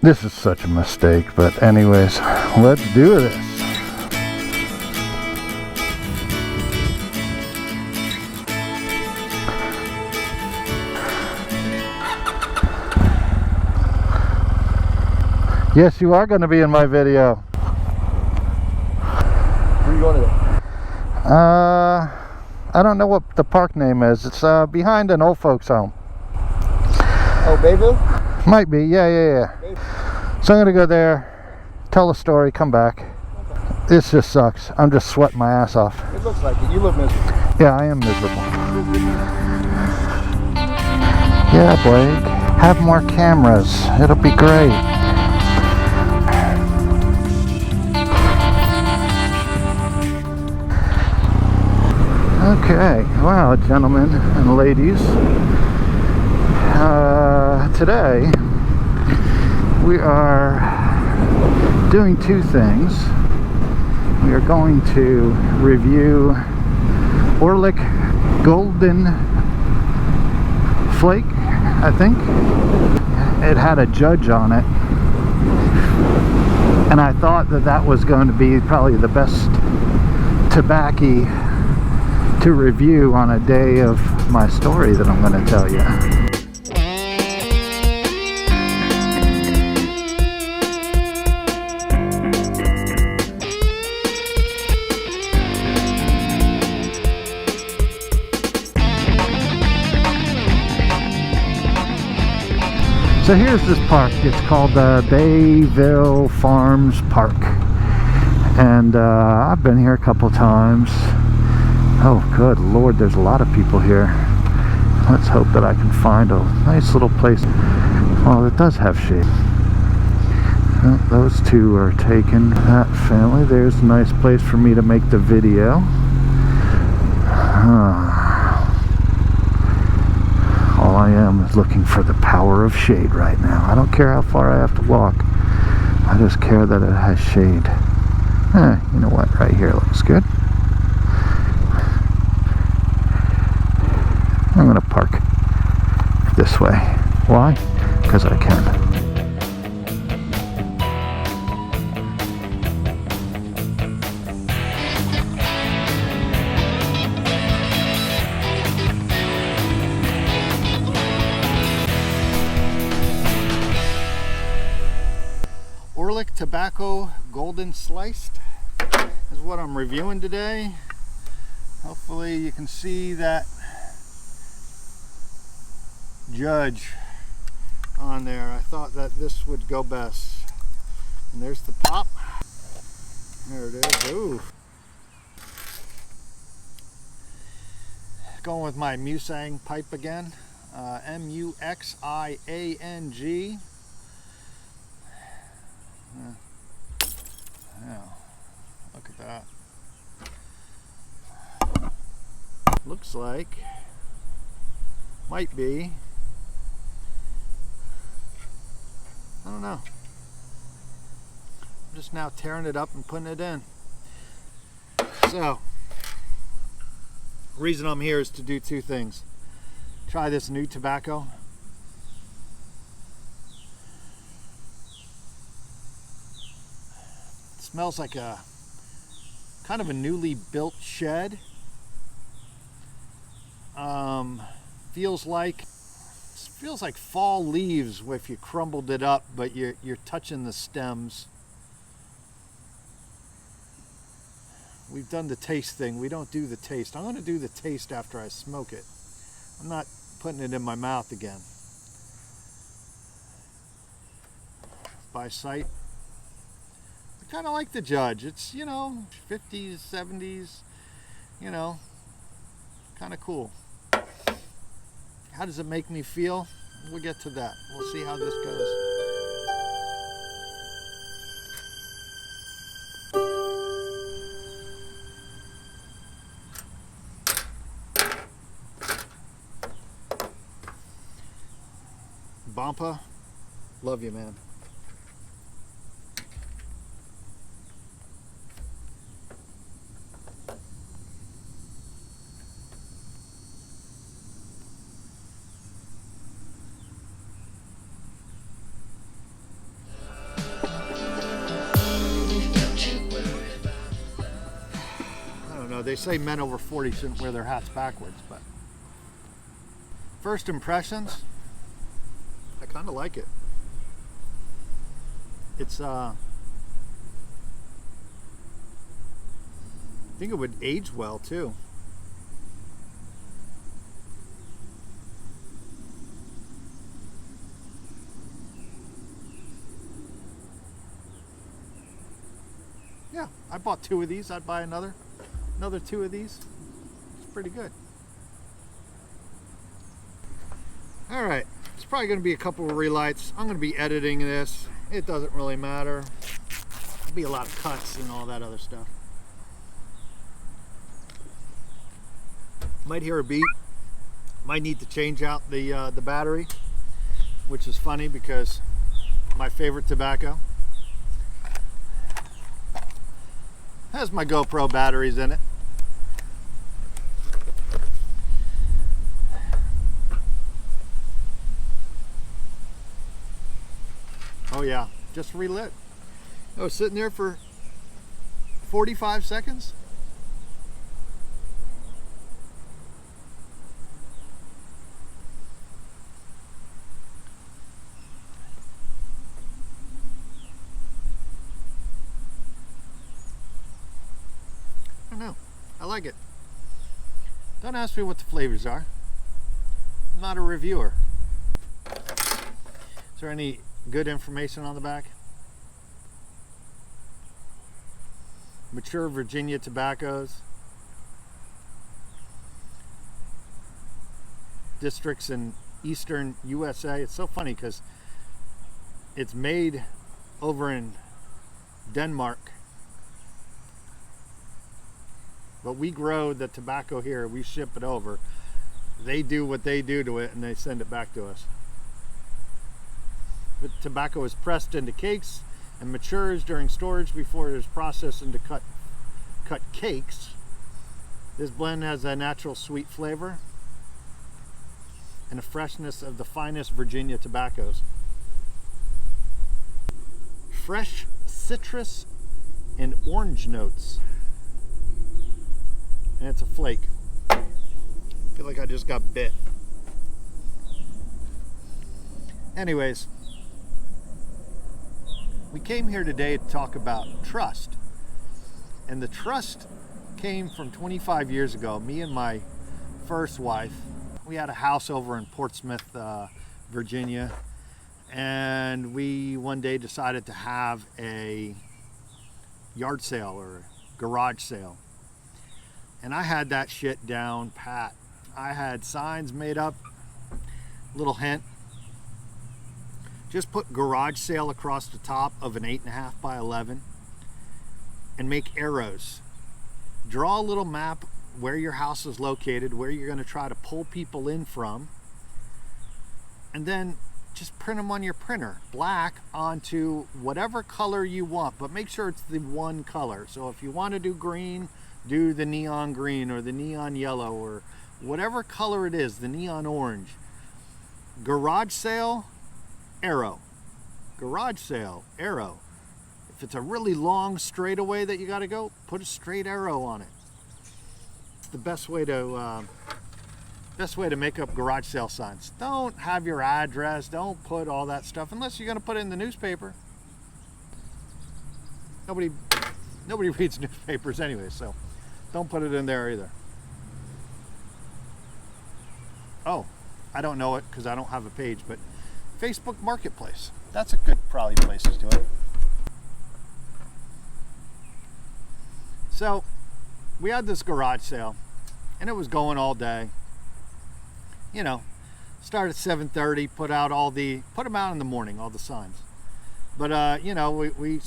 This is such a mistake, but anyways, let's do this. Yes, you are going to be in my video. Where are you going today? I don't know what the park name is. It's behind an old folks home. Oh, Bayville? Might be, yeah. So I'm gonna go there, tell a story, come back. Okay. This just sucks. I'm just sweating my ass off. It looks like it. You look miserable. Yeah, I am miserable. Yeah, Blake. Have more cameras. It'll be great. Okay, wow, gentlemen and ladies. Today we are doing two things. We are going to review Orlik Golden Flake, I think. It had a judge on it, and I thought that that was going to be probably the best tobacco to review on a day of my story that I'm going to tell you. So here's this park. It's called Bayville Farms Park, and I've been here a couple times. Oh, good Lord, there's a lot of people here. Let's hope that I can find a nice little place. Well, it does have shade. Well, those two are taken. That family. There's a nice place for me to make the video. All I am is looking for the power of shade right now. I don't care how far I have to walk. I just care that it has shade. You know what? Right here looks good. I'm going to park this way. Why? Because I can. Orlik Tobacco Golden Sliced is what I'm reviewing today. Hopefully you can see that judge on there. I thought that this would go best. And there's the pop. There it is. Ooh. Going with my Muxang pipe again. M-U-X-I-A-N-G. Yeah. Look at that. Looks like, might be, I don't know. I'm just now tearing it up and putting it in. So, the reason I'm here is to do two things. Try this new tobacco. It smells like a kind of a newly built shed. Feels like fall leaves if you crumbled it up, but you're touching the stems. We've done the taste thing. We don't do the taste. I'm going to do the taste after I smoke it. I'm not putting it in my mouth again. By sight. I kind of like the judge. It's, 50s, 70s, kind of cool. How does it make me feel? We'll get to that. We'll see how this goes. Bampa, love you, man. know, they say men over 40 shouldn't wear their hats backwards, but first impressions, I kind of like it. It's I think it would age well too. Yeah, I bought 2 of these. I'd buy another 2 of these. It's pretty good. All right, it's probably going to be a couple of relights. I'm going to be editing this. It doesn't really matter. There'll be a lot of cuts and all that other stuff. Might hear a beep. Might need to change out the battery, which is funny because my favorite tobacco has my GoPro batteries in it. Oh yeah, just relit. I was sitting there for 45 seconds. I don't know. I like it. Don't ask me what the flavors are. I'm not a reviewer. Is there any good information on the back? Mature Virginia tobaccos. Districts in eastern USA. It's so funny because it's made over in Denmark. But we grow the tobacco here, we ship it over. They do what they do to it and they send it back to us. The tobacco is pressed into cakes and matures during storage before it is processed into cut cakes. This blend has a natural sweet flavor and a freshness of the finest Virginia tobaccos. Fresh citrus and orange notes. And it's a flake. I feel like I just got bit. Anyways, we came here today to talk about trust. And the trust came from 25 years ago. Me and my first wife, we had a house over in Portsmouth, Virginia. And we one day decided to have a yard sale or a garage sale. And I had that shit down pat. I had signs made up. Little hint. Just put garage sale across the top of an 8.5 by 11 and make arrows. Draw a little map where your house is located, where you're going to try to pull people in from. And then just print them on your printer. Black onto whatever color you want, but make sure it's the one color. So if you want to do green, do the neon green or the neon yellow or whatever color it is, the neon orange. Garage sale, arrow. Garage sale, arrow. If it's a really long straightaway that you got to go, put a straight arrow on it. It's the best way to make up garage sale signs. Don't have your address, don't put all that stuff unless you're going to put it in the newspaper. Nobody reads newspapers anyway, so don't put it in there either. Oh, I don't know it because I don't have a page, but Facebook Marketplace. That's a good probably place to do it. So we had this garage sale and it was going all day. You know, start at 7:30, put them out in the morning, all the signs. But, you know, we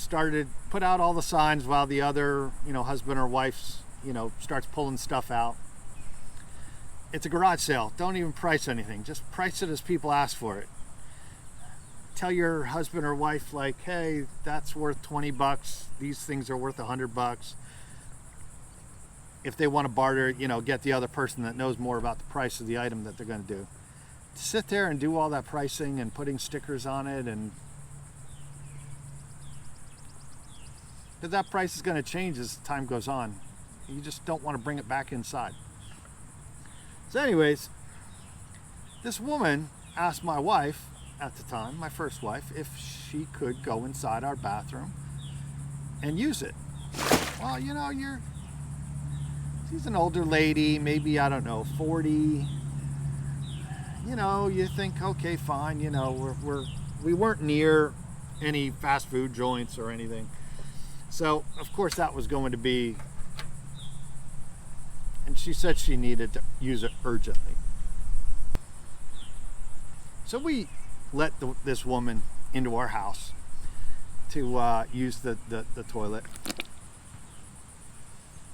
put out all the signs while the other, husband or wife, starts pulling stuff out. It's a garage sale. Don't even price anything. Just price it as people ask for it. Tell your husband or wife, like, hey, that's worth 20 bucks. These things are worth 100 bucks. If they want to barter, get the other person that knows more about the price of the item that they're going to do. To sit there and do all that pricing and putting stickers on it, and that price is going to change as time goes on. You just don't want to bring it back inside. So anyways, this woman asked my wife at the time, my first wife, if she could go inside our bathroom and use it. Well, you know, she's an older lady, maybe, I don't know, 40. You know, you think, okay, fine, you know, we weren't near any fast food joints or anything. So, of course, that was going to be, and she said she needed to use it urgently. So we let this woman into our house to use the toilet.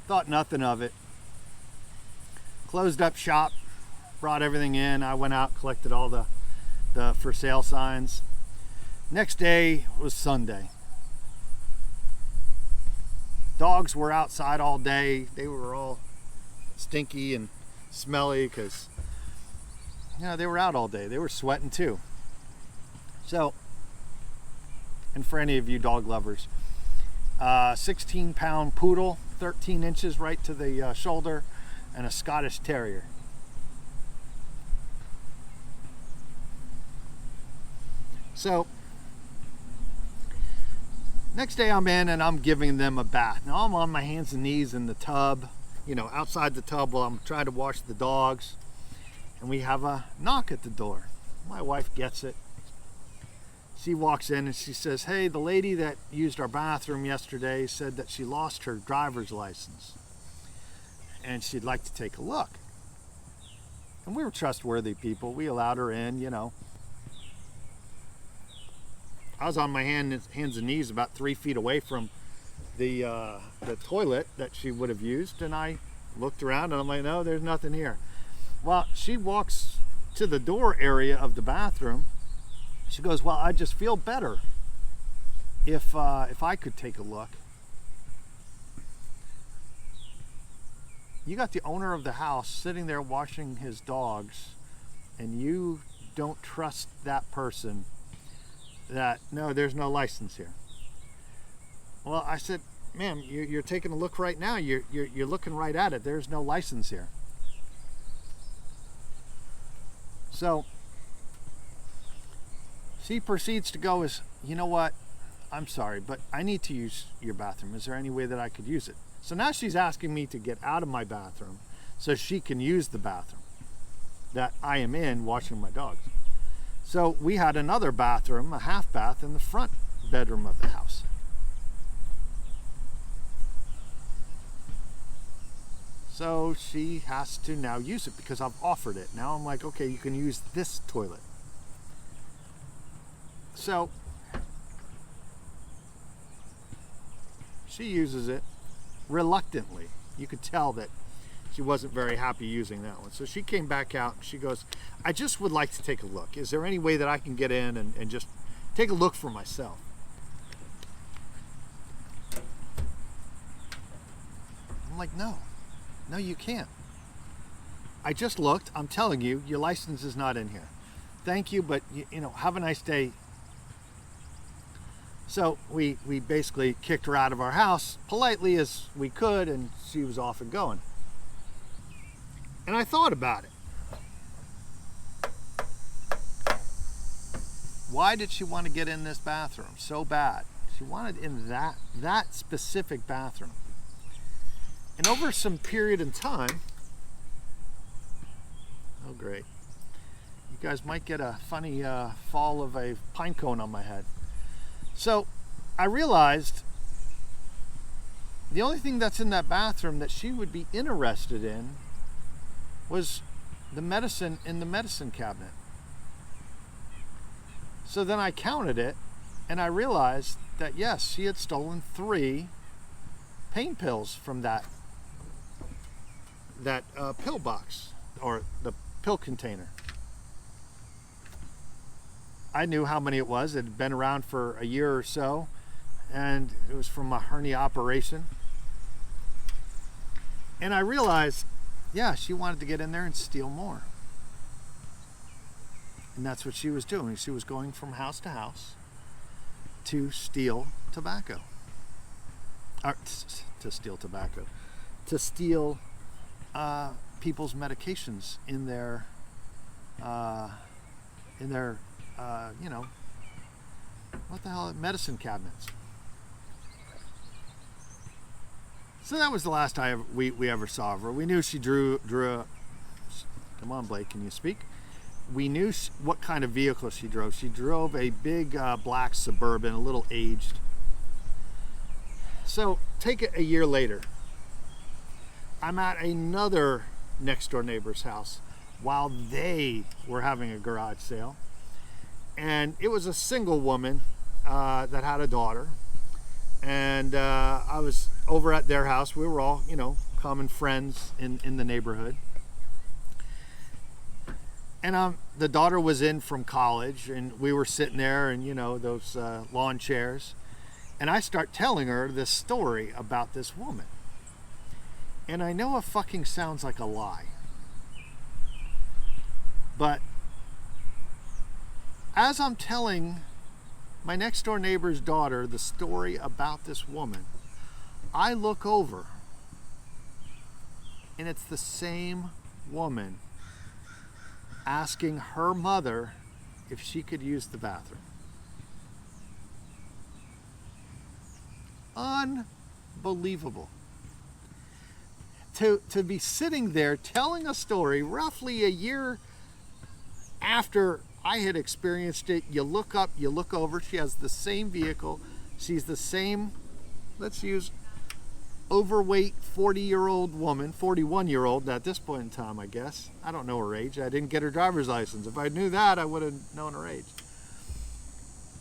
Thought nothing of it. Closed up shop, brought everything in. I went out, collected all the for sale signs. Next day was Sunday. Dogs were outside all day. They were all stinky and smelly because, you know, they were out all day. They were sweating too. So, and for any of you dog lovers, 16-pound poodle, 13 inches right to the shoulder, and a Scottish Terrier. So, next day I'm in and I'm giving them a bath. Now I'm on my hands and knees in the tub, you know, outside the tub while I'm trying to wash the dogs. And we have a knock at the door. My wife gets it. She walks in and she says, hey, the lady that used our bathroom yesterday said that she lost her driver's license and she'd like to take a look. And we were trustworthy people. We allowed her in, you know. I was on my hands and knees about 3 feet away from the toilet that she would have used, and I looked around and I'm like, no, there's nothing here. Well, she walks to the door area of the bathroom. She goes, well, I just feel better if I could take a look. You got the owner of the house sitting there washing his dogs, and you don't trust that person that, no, there's no license here. Well, I said, ma'am, you're taking a look right now. You're looking right at it. There's no license here. So she proceeds to go as, you know what, I'm sorry, but I need to use your bathroom. Is there any way that I could use it? So now she's asking me to get out of my bathroom so she can use the bathroom that I am in washing my dogs. So we had another bathroom, a half bath, in the front bedroom of the house. So she has to now use it because I've offered it. Now I'm like, okay, you can use this toilet. So she uses it reluctantly. You could tell that she wasn't very happy using that one. So she came back out and she goes, I just would like to take a look. Is there any way that I can get in and just take a look for myself? I'm like, no, you can't. I just looked. I'm telling you, your license is not in here. Thank you, but you know, have a nice day. So we basically kicked her out of our house politely as we could, and she was off and going. And I thought about it. Why did she want to get in this bathroom so bad? She wanted in that specific bathroom. And over some period in time, oh great, you guys might get a funny fall of a pine cone on my head. So I realized the only thing that's in that bathroom that she would be interested in was the medicine in the medicine cabinet. So then I counted it and I realized that yes, she had stolen 3 pain pills from that pill box or the pill container. I knew how many it was. It had been around for a year or so, and it was from a hernia operation. And I realized, yeah, she wanted to get in there and steal more. And that's what she was doing. She was going from house to house to steal tobacco. Or to steal tobacco. to steal people's medications in their you know, what the hell, medicine cabinets. So that was the last we ever saw of her. We knew she drew a, come on Blake, can you speak? We knew what kind of vehicle she drove. She drove a big black Suburban, a little aged. So take it a year later. I'm at another next door neighbor's house while they were having a garage sale. And it was a single woman that had a daughter. And I was over at their house. We were all, you know, common friends in the neighborhood. And the daughter was in from college, and we were sitting there in, you know, those lawn chairs. And I start telling her this story about this woman. And I know it fucking sounds like a lie. But as I'm telling my next door neighbor's daughter the story about this woman, I look over and it's the same woman asking her mother if she could use the bathroom. Unbelievable. To be sitting there telling a story roughly a year after I had experienced it. You look up, you look over, she has the same vehicle, she's the same, let's use overweight 40-year-old woman, 41-year-old at this point in time, I guess. I don't know her age. I didn't get her driver's license. If I knew that, I would have known her age.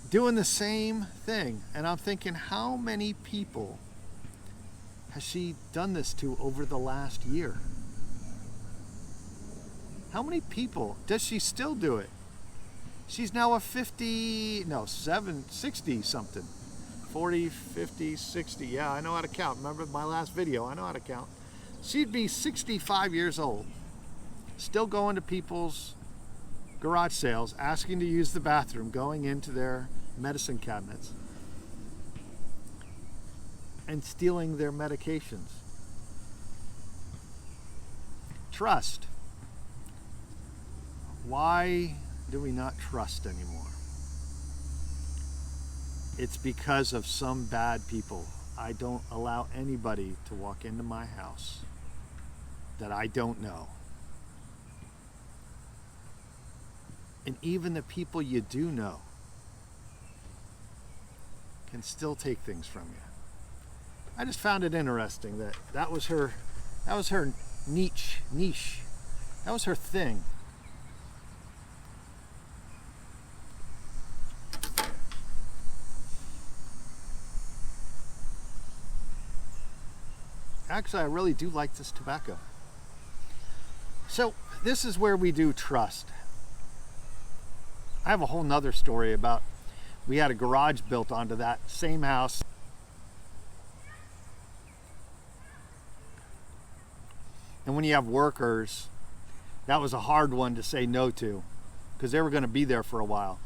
Doing the same thing. And I'm thinking, how many people has she done this to over the last year? How many people does she still do it? She's now a 60 something. 40, 50, 60. Yeah, I know how to count. Remember my last video? I know how to count. She'd be 65 years old, still going to people's garage sales, asking to use the bathroom, going into their medicine cabinets, and stealing their medications. Trust. Why do we not trust anymore? It's because of some bad people. I don't allow anybody to walk into my house that I don't know. And even the people you do know can still take things from you. I just found it interesting that was her niche. That was her thing. Actually, I really do like this tobacco. So this is where we do trust. I have a whole nother story about, we had a garage built onto that same house. And when you have workers, that was a hard one to say no to, because they were going to be there for a while.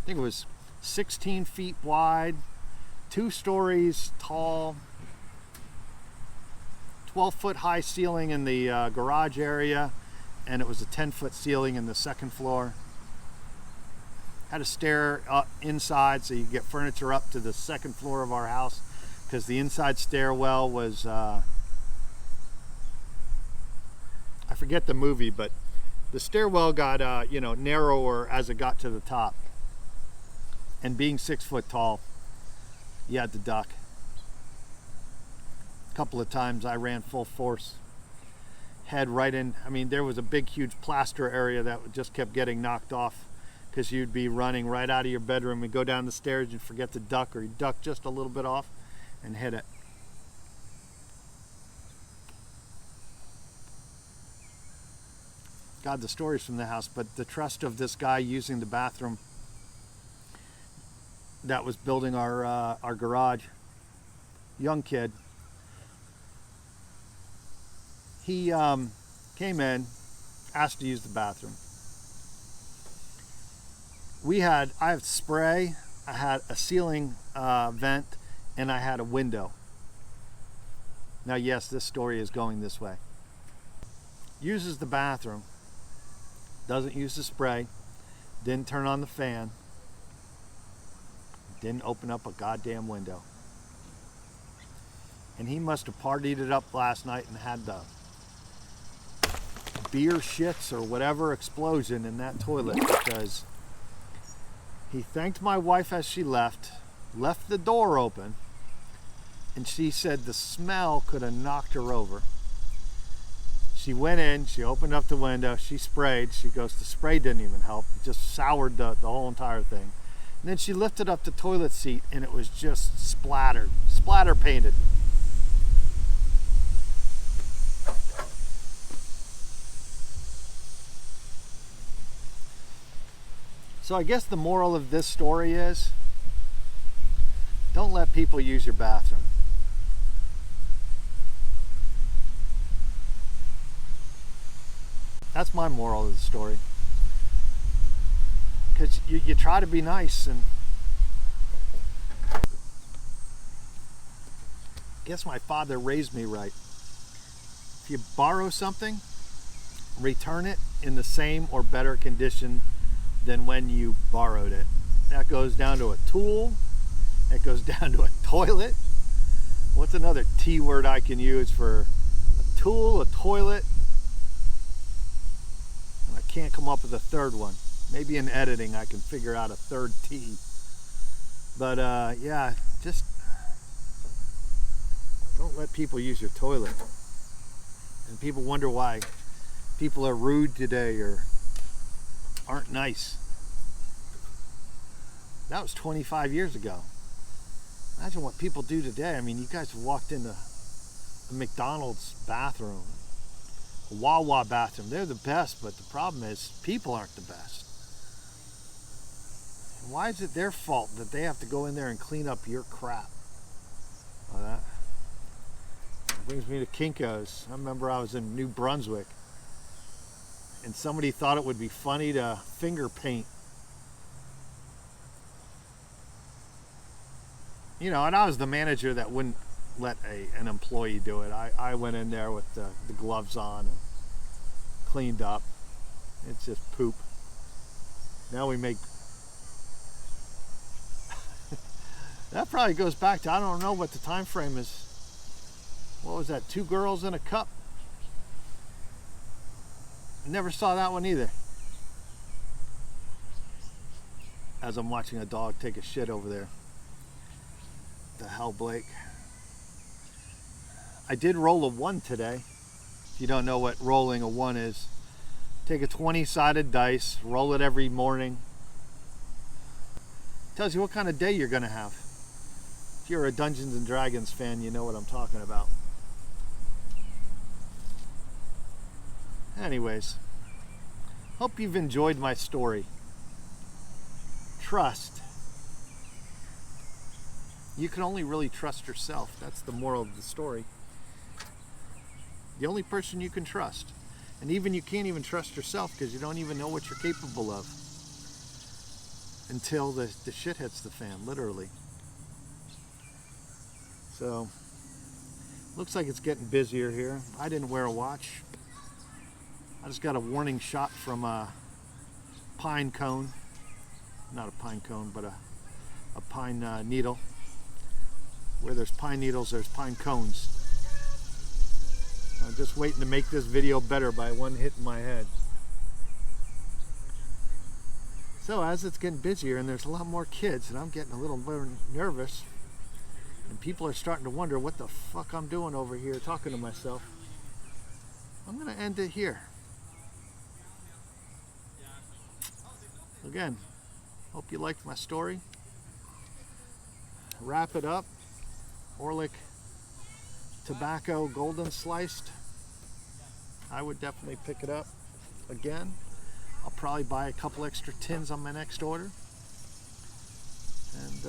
I think it was 16 feet wide, 2 stories tall, 12-foot high ceiling in the garage area, and it was a 10-foot ceiling in the second floor. Had a stair up inside so you get furniture up to the second floor of our house, because the inside stairwell was, I forget the movie, but the stairwell got narrower as it got to the top. And being 6 foot tall, you had to duck. A couple of times I ran full force, head right in. I mean, there was a big, huge plaster area that just kept getting knocked off, because you'd be running right out of your bedroom and go down the stairs and forget to duck, or you duck just a little bit off and hit it. God, the stories from the house, but the trust of this guy using the bathroom that was building our garage, young kid. He came in, asked to use the bathroom. I have spray, I had a ceiling vent, and I had a window. Now, yes, this story is going this way. Uses the bathroom, doesn't use the spray, didn't turn on the fan, didn't open up a goddamn window. And he must have partied it up last night and had the beer shits or whatever explosion in that toilet, because he thanked my wife as she left the door open, and she said the smell could have knocked her over. She went in, she opened up the window, she sprayed. She goes, the spray didn't even help. It just soured the whole entire thing. And then she lifted up the toilet seat and it was just splattered, splatter painted. So I guess the moral of this story is, don't let people use your bathroom. That's my moral of the story. Because you try to be nice, and I guess my father raised me right. If you borrow something, return it in the same or better condition than when you borrowed it. That goes down to a tool. That goes down to a toilet. What's another T word I can use for a tool, a toilet? I can't come up with a third one. Maybe in editing I can figure out a third T. But yeah, just don't let people use your toilet. And people wonder why people are rude today or aren't nice. That was 25 years ago. Imagine what people do today. I mean, you guys walked into a McDonald's bathroom, a Wawa bathroom. They're the best, but the problem is people aren't the best. And why is it their fault that they have to go in there and clean up your crap? Well, that brings me to Kinko's. I remember I was in New Brunswick and somebody thought it would be funny to finger paint. You know, and I was the manager that wouldn't let an employee do it. I went in there with the gloves on and cleaned up. It's just poop. Now we make... That probably goes back to, I don't know what the time frame is. What was that, 2 girls in a cup? Never saw that one either. As I'm watching a dog take a shit over there. The hell, Blake. I did roll a 1 today. If you don't know what rolling a 1 is, take a 20-sided dice, roll it every morning. Tells you what kind of day you're gonna have. If you're a Dungeons and Dragons fan, you know what I'm talking about. Anyways, hope you've enjoyed my story. Trust. You can only really trust yourself. That's the moral of the story. The only person you can trust. And even you can't even trust yourself because you don't even know what you're capable of until the shit hits the fan, literally. So, looks like it's getting busier here. I didn't wear a watch. I just got a warning shot from a pine cone. Not a pine cone, but a pine needle. Where there's pine needles, there's pine cones. I'm just waiting to make this video better by one hit in my head. So as it's getting busier and there's a lot more kids and I'm getting a little more nervous and people are starting to wonder what the fuck I'm doing over here talking to myself, I'm going to end it here. Again, hope you liked my story. Wrap it up. Orlik tobacco golden sliced. I would definitely pick it up again. I'll probably buy a couple extra tins on my next order. And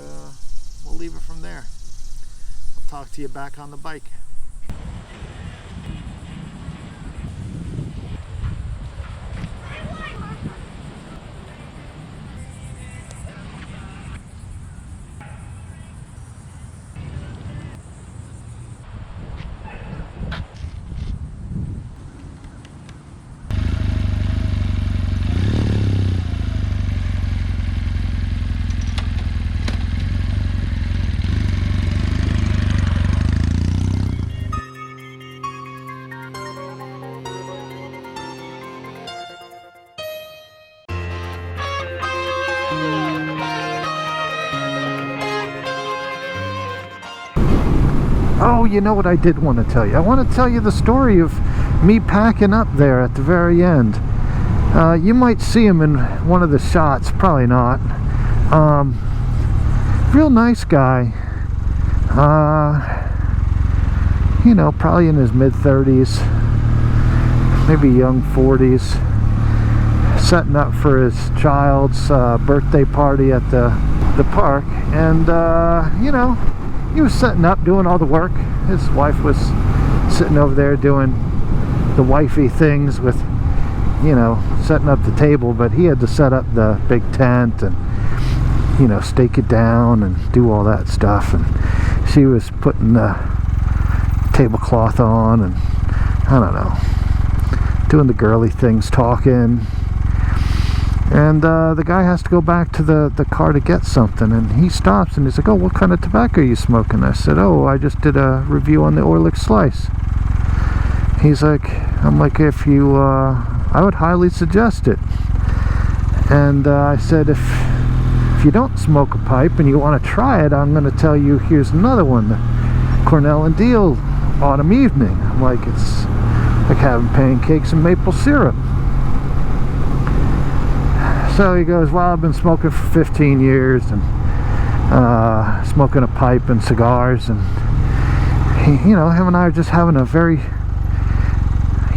we'll leave it from there. I'll talk to you back on the bike. Oh, you know what I did want to tell you? I want to tell you the story of me packing up there at the very end. You might see him in one of the shots, probably not. Real nice guy. You know, probably in his mid-30s, maybe young 40s, setting up for his child's birthday party at the park. And you know, he was setting up, doing all the work. His wife was sitting over there doing the wifey things with, you know, setting up the table, but he had to set up the big tent and, you know, stake it down and do all that stuff. And she was putting the tablecloth on and, I don't know, doing the girly things, talking. And the guy has to go back to the car to get something, and he stops and he's like, oh, what kind of tobacco are you smoking? I said, oh, I just did a review on the Orlik slice. He's like, I'm like, if you I would highly suggest it. And I said, if you don't smoke a pipe and you want to try it, I'm going to tell you, here's another one, the Cornell and Deal Autumn Evening. I'm like, it's like having pancakes and maple syrup. So he goes, well, I've been smoking for 15 years and smoking a pipe and cigars, and he, you know, him and I are just having a very,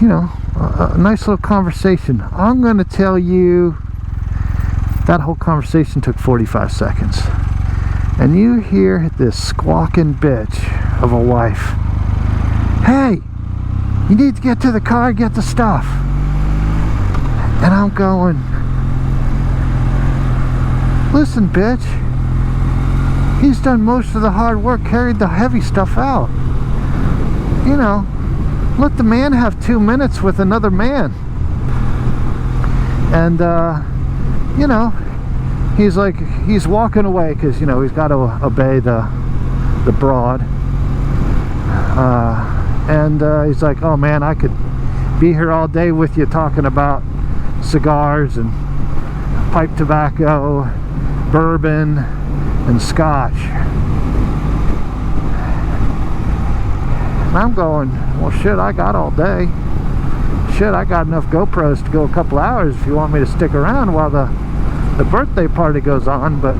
you know, a nice little conversation. I'm going to tell you that whole conversation took 45 seconds. And you hear this squawking bitch of a wife. Hey, you need to get to the car and get the stuff. And I'm going, listen, bitch, he's done most of the hard work, carried the heavy stuff out. You know, let the man have 2 minutes with another man. And you know, he's like, he's walking away because, you know, he's got to obey the broad. And he's like, oh man, I could be here all day with you talking about cigars and pipe tobacco, bourbon and scotch. And I'm going, well shit, I got all day. Shit, I got enough GoPros to go a couple hours if you want me to stick around while the birthday party goes on. But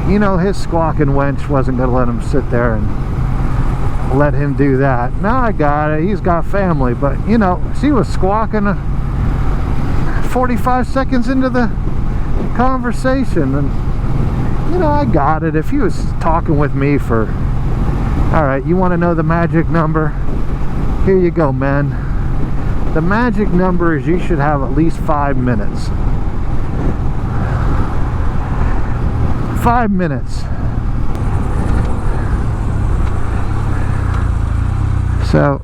you know, his squawking wench wasn't gonna let him sit there and let him do that. Now I got it, he's got family, but you know, she was squawking 45 seconds into the conversation, and you know, I got it. If he was talking with me for, all right, you want to know the magic number? Here you go, man. The magic number is you should have at least 5 minutes. 5 minutes. So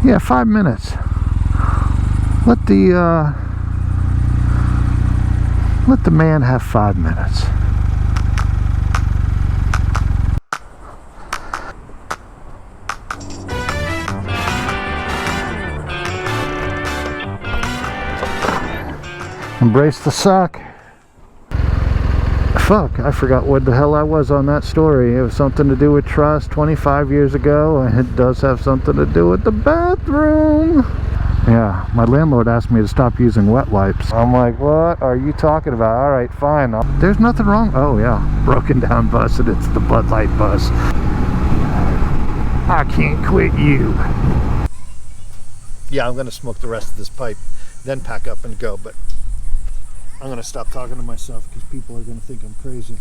yeah, 5 minutes. Let the man have 5 minutes. Embrace the suck. Fuck, I forgot what the hell I was on that story. It was something to do with trust 25 years ago, and it does have something to do with the bathroom. Yeah, my landlord asked me to stop using wet wipes. I'm like, what are you talking about? All right, fine. There's nothing wrong. Oh yeah, broken down bus, and it's the Bud Light bus. I can't quit you. Yeah, I'm gonna smoke the rest of this pipe, then pack up and go, but I'm gonna stop talking to myself because people are gonna think I'm crazy,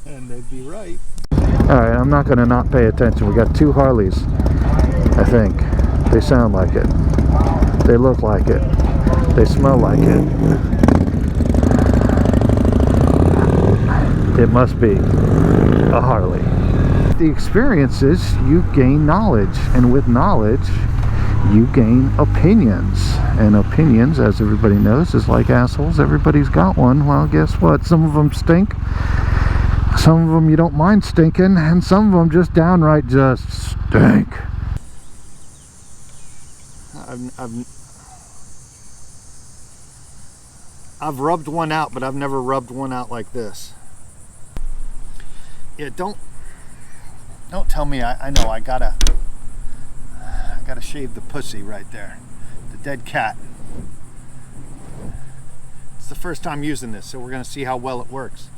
and they'd be right. All right, I'm not gonna not pay attention. We got 2 Harleys, I think. They sound like it. They look like it. They smell like it. It must be a Harley. The experiences, you gain knowledge, and with knowledge you gain opinions, and opinions, as everybody knows, is like assholes. Everybody's got one. Well, guess what? Some of them stink, some of them you don't mind stinking, and some of them just downright just stink. I've rubbed one out, but I've never rubbed one out like this. Yeah, don't, Don't tell me I know I gotta shave the pussy right there. The dead cat. It's the first time using this, so we're gonna see how well it works.